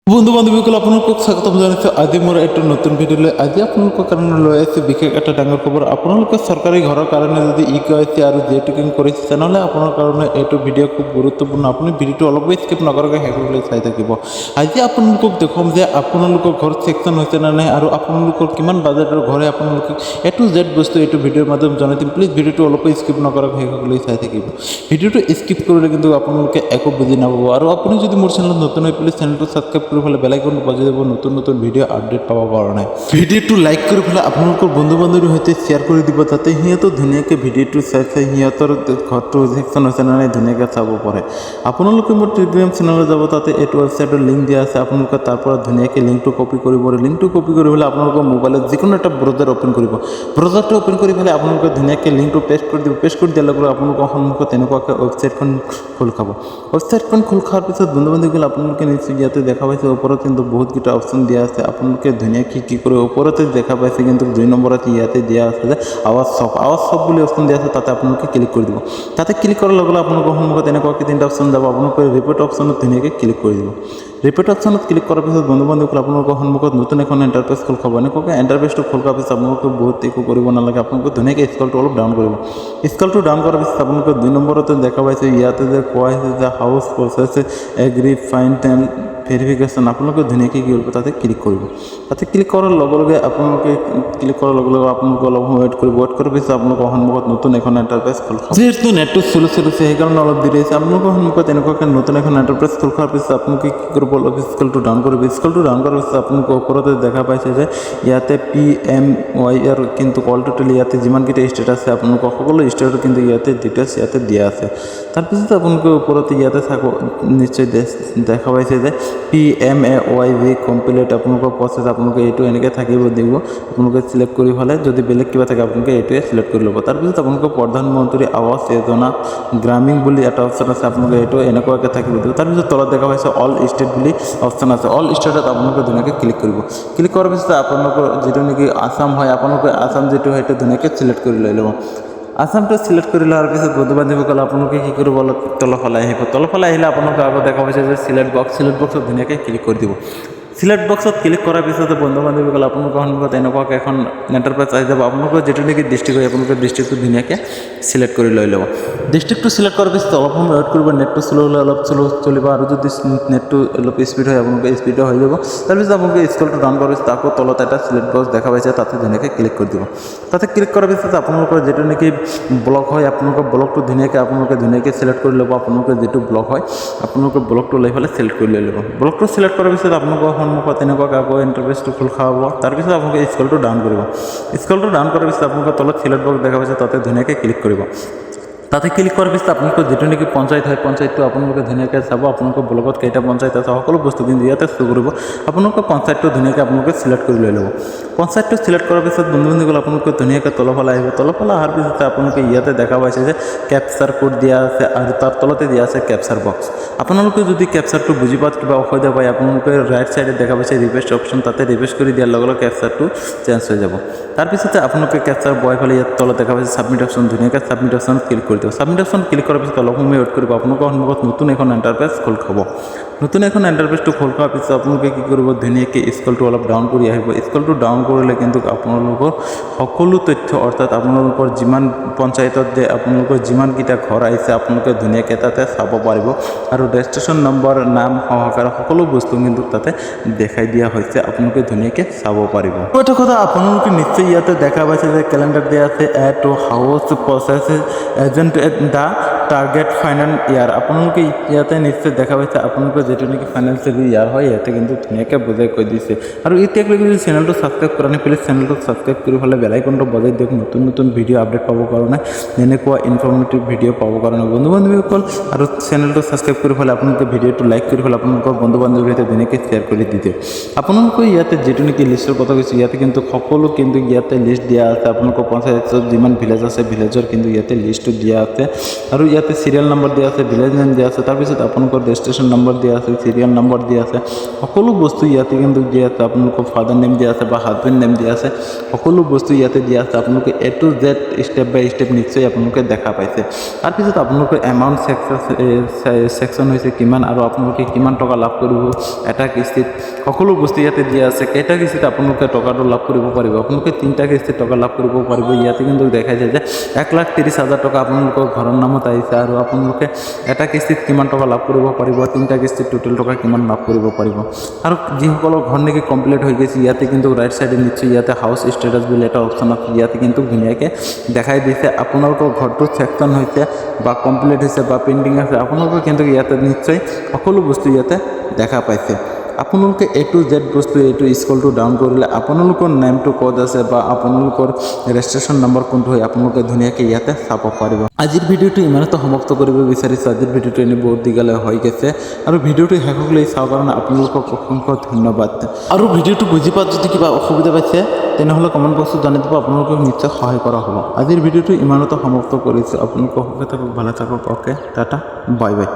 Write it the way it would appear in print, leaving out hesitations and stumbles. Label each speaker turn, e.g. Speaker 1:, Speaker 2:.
Speaker 1: বন্ধু বান্ধৱীসকল আপোনালোকক স্বাগতম জনাইছোঁ। আজি মোৰ এইটো নতুন ভিডিঅ'লৈ আজি আপোনালোকৰ কাৰণে লৈ আহিছোঁ বিশেষ এটা ডাঙৰ খবৰ। আপোনালোকে চৰকাৰী ঘৰৰ কাৰণে যদি KYC আৰু জেটুকিং কৰিছে তেনেহ'লে আপোনাৰ কাৰণে এইটো ভিডিঅ' খুব গুৰুত্বপূৰ্ণ। আপুনি ভিডিঅ'টো অলপো স্কিপ নকৰাকৈ শেষলৈ চাই থাকিব। আজি আপোনালোকক দেখুৱাম যে আপোনালোকৰ ঘৰ ছেকশ্যন হৈছে নে নাই আৰু আপোনালোকৰ কিমান বাজেটৰ ঘৰে আপোনালোকে A to Z বস্তু এইটো ভিডিঅ'ৰ মাধ্যমত জনাই দিম। প্লিজ ভিডিঅ'টো অলপো স্কিপ নকৰাকৈ শেষলৈ চাই থাকিব। ভিডিঅ'টো স্কিপ কৰিলে কিন্তু আপোনালোকে একো বুজি নাপাব। আৰু আপুনি যদি মোৰ চেনেলত নতুন হৈ প্লিজ চেনেলটো ছাবস্ক্ৰাইব কৰি পেলাই বেল আইকনটো বজাই দিব নতুন নতুন ভিডিঅ' আপডেট পাব কাৰণে। ভিডিঅ'টো লাইক কৰি পেলাই আপোনালোকৰ বন্ধু বান্ধৱীৰ সৈতে শ্বেয়াৰ কৰি দিব যাতে সিহঁতেও ধুনীয়াকৈ ভিডিঅ'টো চাই সিহঁতৰ ঘৰটো ছেকশ্যন হৈছে নে নাই ধুনীয়াকৈ চাব পাৰে। আপোনালোকে মোৰ টেলিগ্ৰাম চেনেলত যাব, তাতে এইটো ৱেবছাইটৰ লিংক দিয়া আছে। আপোনালোকে তাৰ পৰা ধুনীয়াকৈ লিংকটো কপি কৰিব। লিংকটো কপি কৰি পেলাই আপোনালোকৰ মোবাইলত যিকোনো এটা ব্ৰাউজাৰ অ'পেন কৰিব। ব্ৰাউজাৰটো অ'পেন কৰি পেলাই আপোনালোকে ধুনীয়াকৈ লিংকটো পেষ্ট কৰি দিব। পেষ্ট কৰি দিয়াৰ লগে লগে আপোনালোকৰ সন্মুখত তেনেকুৱাকৈ ৱেবছাইটখন খোল খাব। ৱেবছাইটখন খোল খোৱাৰ পিছত বন্ধু বান্ধৱীসকল আপোনালোকে নিশ্চয় ইয়াতে দেখা পাইছে ওপৰত কিন্তু বহুতকেইটা অপশ্যন দিয়া আছে। আপোনালোকে ধুনীয়াকৈ কি কৰে ওপৰতে দেখা পাইছে কিন্তু 2 নম্বৰত ইয়াতে দিয়া আছে যে আৱাজ চব বুলি অপশ্যন দিয়া আছে। তাতে আপোনালোকে ক্লিক কৰি দিব। তাতে ক্লিক কৰাৰ লগে লগে আপোনালোকৰ সন্মুখত এনেকুৱাকৈ 3টা অপশ্যন যাব। আপোনালোকে ৰিপোৰ্ট অপশ্যনত ধুনীয়াকৈ ক্লিক কৰি দিব। ৰিপোৰ্ট অপশ্যনত ক্লিক কৰাৰ পিছত বন্ধু বান্ধৱীসকল আপোনালোকৰ সন্মুখত নতুন এখন ইণ্টাৰফেচ খোল খাব। এনেকুৱাকৈ ইণ্টাৰফেচটো খোল খোৱাৰ পিছত আপোনালোকে বহুত একো কৰিব নালাগে। আপোনালোকে ধুনীয়াকৈ স্ক্ৰলটো অলপ ডাউন কৰিব। স্ক্ৰলটো ডাউন কৰাৰ পিছত আপোনালোকে 2 নম্বৰতে দেখা পাইছে ইয়াতে যে কোৱা হৈছে যে house process agri final verification. আপোনালোকে ধুনীয়াকৈ কি কৰিব তাতে ক্লিক কৰিব। তাতে ক্লিক কৰাৰ লগে লগে আপোনালোকে অলপ ৱেইট কৰিব। ৱেইট কৰাৰ পিছত আপোনালোকৰ সন্মুখত নতুন এখন ইণ্টাৰফেচ খোল খাব। যিহেতু নেটটো চলি সেইকাৰণে অলপ দেৰি হৈছে। আপোনালোকৰ সন্মুখত এনেকুৱাকৈ নতুন এখন ইণ্টাৰফেচ খোল খোৱাৰ পিছত আপোনালোকে কি কৰিব অলপ স্ক্ৰলটো ডাউন কৰিব। স্ক্ৰলটো ডাউন কৰাৰ পিছত আপোনালোকে ওপৰতে দেখা পাইছে যে ইয়াতে PMY আৰু কিন্তু অল টোটেল ইয়াতে যিমানকেইটা ষ্টেট আছে আপোনালোকৰ সকলো ষ্টেটৰ কিন্তু ইয়াতে ডিটেইলছ ইয়াতে দিয়া আছে। তাৰপিছত আপোনালোকে ওপৰতে ইয়াতে নিশ্চয় দেখা পাইছে যে PMAYV কমপ্লিট আপোনালোকৰ প্ৰচেছ। আপোনালোকে এইটো এনেকৈ থাকিব দিব। আপোনালোকে চিলেক্ট কৰি হ'লে যদি বেলেগ কিবা থাকে আপোনালোকে এইটোৱে চিলেক্ট কৰি ল'ব। তাৰপিছত আপোনালোকৰ প্ৰধানমন্ত্ৰী আৱাস যোজনা গ্ৰামীণ বুলি এটা অপশ্যন আছে। আপোনালোকে এইটো এনেকুৱাকৈ থাকিব দিব। তাৰপিছত তলত দেখা পাইছে অল ষ্টেট বুলি অপশ্যন আছে। অল ষ্টেটত আপোনালোকে ধুনীয়াকৈ ক্লিক কৰিব। ক্লিক কৰাৰ পিছত আপোনালোকৰ যিটো নেকি আসাম হয় আপোনালোকে আসাম যিটো সেইটো ধুনীয়াকৈ চিলেক্ট কৰি লৈ ল'ব। আসামটো চিলেক্ট কৰি লোৱাৰ পিছত বন্ধু বান্ধৱীসকল আপোনালোকে কি কৰিব অলপ তলফালে আহিব। তলফালে আহিলে আপোনালোকে আগত দেখা পাইছে যে চিলেক্ট বক্সত ধুনীয়াকৈ ক্লিক কৰি দিব। চিলেক্ট বক্সত ক্লিক কৰাৰ পিছত বন্ধু বান্ধৱীসকল আপোনালোকৰ সন্মুখত এনেকুৱাকৈ এখন ইণ্টাৰফেচ আহি যাব। আপোনালোকৰ যিটো নেকি ডিষ্ট্ৰিক্ট হয় আপোনালোকৰ ডিষ্ট্ৰিক্টটো ধুনীয়াকৈ চিলেক্ট কৰি লৈ ল'ব। ডিষ্ট্ৰিক্টটো চিলেক্ট কৰাৰ পিছত অলপ সময় ৱেইট কৰিব। নেটটো শ্ল' হ'লে অলপ শ্ল' চলিব আৰু যদি নেটটো অলপ স্পীড হয় আপোনালোকে স্পীডো হৈ যাব। তাৰপিছত আপোনালোকে স্ক্ৰলটো ডাউন কৰাৰ পিছত আকৌ তলত এটা চিলেক্ট বক্স দেখা পাইছে তাতে ধুনীয়াকৈ ক্লিক কৰি দিব। তাতে ক্লিক কৰাৰ পিছত আপোনালোকৰ যিটো নেকি ব্লক হয় আপোনালোকৰ ব্লকটো ধুনীয়াকৈ চিলেক্ট কৰি ল'ব। আপোনালোকৰ যিটো ব্লক হয় আপোনালোকৰ ব্লকটো লৈ পেলাই চিলেক্ট কৰি লৈ ল'ব। ব্লকটো চিলেক্ট কৰাৰ পিছত আপোনালোকৰ সন্মুখত তেনেকুৱাকৈ আকৌ ইণ্টাৰফেচটো খোল খাব। তাৰপিছত আপোনালোকে স্ক্ৰলটো ডাউন কৰিব। স্ক্ৰলটো ডাউন কৰাৰ পিছত আপোনালোকৰ তলত চিলেক্ট বক্স দেখা পাইছে তাতে ধুনীয়াকৈ ক্লিক কৰিব। তাতে ক্লিক কৰাৰ পিছত আপোনালোকৰ যিটো নেকি পঞ্চায়ত হয় পঞ্চায়তটো আপোনালোকে ধুনীয়াকৈ চাব। আপোনালোকৰ ব্লকত কেইটা পঞ্চায়ত আছে সকলো বস্তু কিন্তু ইয়াতে শ্ব' কৰিব। আপোনালোকৰ পঞ্চায়তটো ধুনীয়াকৈ আপোনালোকে চিলেক্ট কৰি লৈ ল'ব। পঞ্চায়তটো চিলেক্ট কৰাৰ পিছত বন্ধু বান্ধৱীসকল আপোনালোকে ধুনীয়াকৈ তলফালে আহিব। তলফালে অহাৰ পিছত আপোনালোকে ইয়াতে দেখা পাইছে যে কেপচাৰ কোড দিয়া আছে আৰু তাৰ তলতে দিয়া আছে কেপচাৰ বক্স। আপোনালোকে যদি কেপচাৰটো বুজি পোৱাত কিবা অসুবিধা পায় আপোনালোকে ৰাইট চাইডে দেখা পাইছে ৰিফ্ৰেছ অপশ্যন, তাতে ৰিফ্ৰেছ কৰি দিয়াৰ লগে লগে কেপচাৰটো চেঞ্জ হৈ যাব। তাৰপিছতে আপোনালোকে কেপচাৰ বহাই পেলাই ইয়াত তলত দেখা পাইছে ছাবমিট অপশ্যন, ধুনীয়াকৈ ছাবমিট অপশ্যন ক্লিক কৰি দিব। ছাবমিট অপশ্যন ক্লিক কৰাৰ পিছত অলপ সময় ৱেইট কৰিব। আপোনালোকৰ সন্মুখত নতুন এখন ইণ্টাৰফেচ খোল খাব। নতুন এখন ইণ্টাৰফেচটো খোল খোৱাৰ পিছত আপোনালোকে কি কৰিব ধুনীয়াকৈ স্ক্ৰলটো অলপ ডাউন কৰি আহিব। স্ক্ৰলটো ডাউন কৰিলে কিন্তু আপোনালোকৰ সকলো তথ্য অৰ্থাৎ আপোনালোকৰ যিমান পঞ্চায়তত যে আপোনালোকৰ যিমানকেইটা ঘৰ আহিছে আপোনালোকে ধুনীয়াকৈ তাতে চাব পাৰিব আৰু ৰেজিষ্ট্ৰেশ্যন নম্বৰ নাম সহকাৰে সকলো বস্তু কিন্তু তাতে দেখাই দিয়া হৈছে। আপোনালোকে ধুনীয়াকৈ চাব পাৰিব। এটা কথা আপোনালোকে নিশ্চয় ইয়াতে দেখা পাইছে যে কেলেণ্ডাৰ দিয়া আছে add to house process agent the target final year. আপোনালোকে ইয়াতে নিশ্চয় দেখা পাইছে আপোনালোকৰ যিটো নেকি ফাইনেন্সিয়েল ইয়াৰ হয় ইয়াতে কিন্তু ধুনীয়াকৈ বুজাই কৈ দিছে। আৰু এতিয়ালৈকে যদি চেনেলটো ছাবস্ক্ৰাইব কৰা নাই প্লিজ চেনেলটো ছাবস্ক্ৰাইব কৰি পেলাই বেল আইকনটো বজাই দিয়ক নতুন নতুন ভিডিঅ' আপডেট পাবৰ কাৰণে, এনেকুৱা ইনফৰ্মেটিভ ভিডিঅ' পাবৰ কাৰণে বন্ধু বান্ধৱীসকল। আৰু চেনেলটো ছাবস্ক্ৰাইব কৰি পেলাই আপোনালোকে ভিডিঅ'টো লাইক কৰি পেলাই আপোনালোকৰ বন্ধু বান্ধৱীৰ সৈতে ধুনীয়াকৈ শ্বেয়াৰ কৰি দি দিয়ক। আপোনালোকে ইয়াতে যিটো নেকি লিষ্টৰ কথা কৈছোঁ ইয়াতে কিন্তু সকলো কিন্তু ইয়াতে লিষ্ট দিয়া আছে। আপোনালোকৰ পঞ্চায়তত যিমান ভিলেজ আছে ভিলেজৰ কিন্তু ইয়াতে লিষ্টটো দিয়া আছে। আৰু ইয়াতে চিৰিয়েল নম্বৰ দিয়া আছে, ভিলেজ নেম দিয়া আছে, তাৰপিছত আপোনালোকৰ ৰেজিষ্ট্ৰেশ্যন নম্বৰ দিয়া আছে, চিৰিয়েল নম্বৰ দিয়া আছে, সকলো বস্তু ইয়াতে কিন্তু দিয়া আছে। আপোনালোকৰ ফাদাৰ নেম দিয়া আছে বা হাজবেণ্ড নেম দিয়া আছে, সকলো বস্তু ইয়াতে দিয়া আছে। আপোনালোকে A to Z step by step নিশ্চয় আপোনালোকে দেখা পাইছে। তাৰপিছত আপোনালোকৰ এমাউণ্ট ছেকশ্যন হৈছে কিমান আৰু আপোনালোকে কিমান টকা লাভ কৰিব এটা কিস্তিত, সকলো বস্তু ইয়াতে দিয়া আছে। কেইটা কিস্তিত আপোনালোকে টকাটো লাভ কৰিব পাৰিব, আপোনালোকে 3টা কিস্তিত টকা লাভ কৰিব পাৰিব। ইয়াতে কিন্তু দেখাইছে যে 1,30,000 টকা আপোনালোকৰ ঘৰৰ নামত আহিছে আৰু আপোনালোকে এটা কিস্তিত কিমান টকা লাভ কৰিব পাৰিব, 3টা কিস্তিত টোটেল টকা কিমান লাভ কৰিব পাৰিব। আৰু যিসকলৰ ঘৰ নেকি কমপ্লিট হৈ গৈছে, ইয়াতে কিন্তু ৰাইট চাইডে নিশ্চয় ইয়াতে হাউচ ষ্টেটাছ বুলি এটা অপশ্যন আছে। ইয়াতে কিন্তু ধুনীয়াকৈ দেখাই দিছে আপোনালোকৰ ঘৰটো ছেকশ্যন হৈছে বা কমপ্লিট হৈছে বা পেইণ্টিং আছে। আপোনালোকে কিন্তু ইয়াতে নিশ্চয় সকলো বস্তু ইয়াতে দেখা পাইছে। আপোনালোকে A to Z বস্তু এইটো স্কুলটো ডাউন কৰিলে আপোনালোকৰ নেমটো ক'ত আছে বা আপোনালোকৰ ৰেজিষ্ট্ৰেশ্যন নম্বৰ কোনটো হয় আপোনালোকে ধুনীয়াকৈ ইয়াতে চাব পাৰিব। আজিৰ ভিডিঅ'টো ইমানতে সমাপ্ত কৰিব বিচাৰিছোঁ। আজিৰ ভিডিঅ'টো এনেই বহুত দীঘলে হৈ গৈছে আৰু ভিডিঅ'টো শেষলৈ চাওঁ কাৰণে আপোনালোকক অসংখ্য ধন্যবাদ। আৰু ভিডিঅ'টো বুজি পোৱাত যদি কিবা অসুবিধা পাইছে তেনেহ'লে কমেণ্ট বক্সত জনাই দিব, আপোনালোকক নিশ্চয় সহায় কৰা হ'ব। আজিৰ ভিডিঅ'টো ইমানতে সমাপ্ত কৰিছোঁ। আপোনালোকক সুখে থাকক, ভালে থাকক। Okay, Tata, bye bye.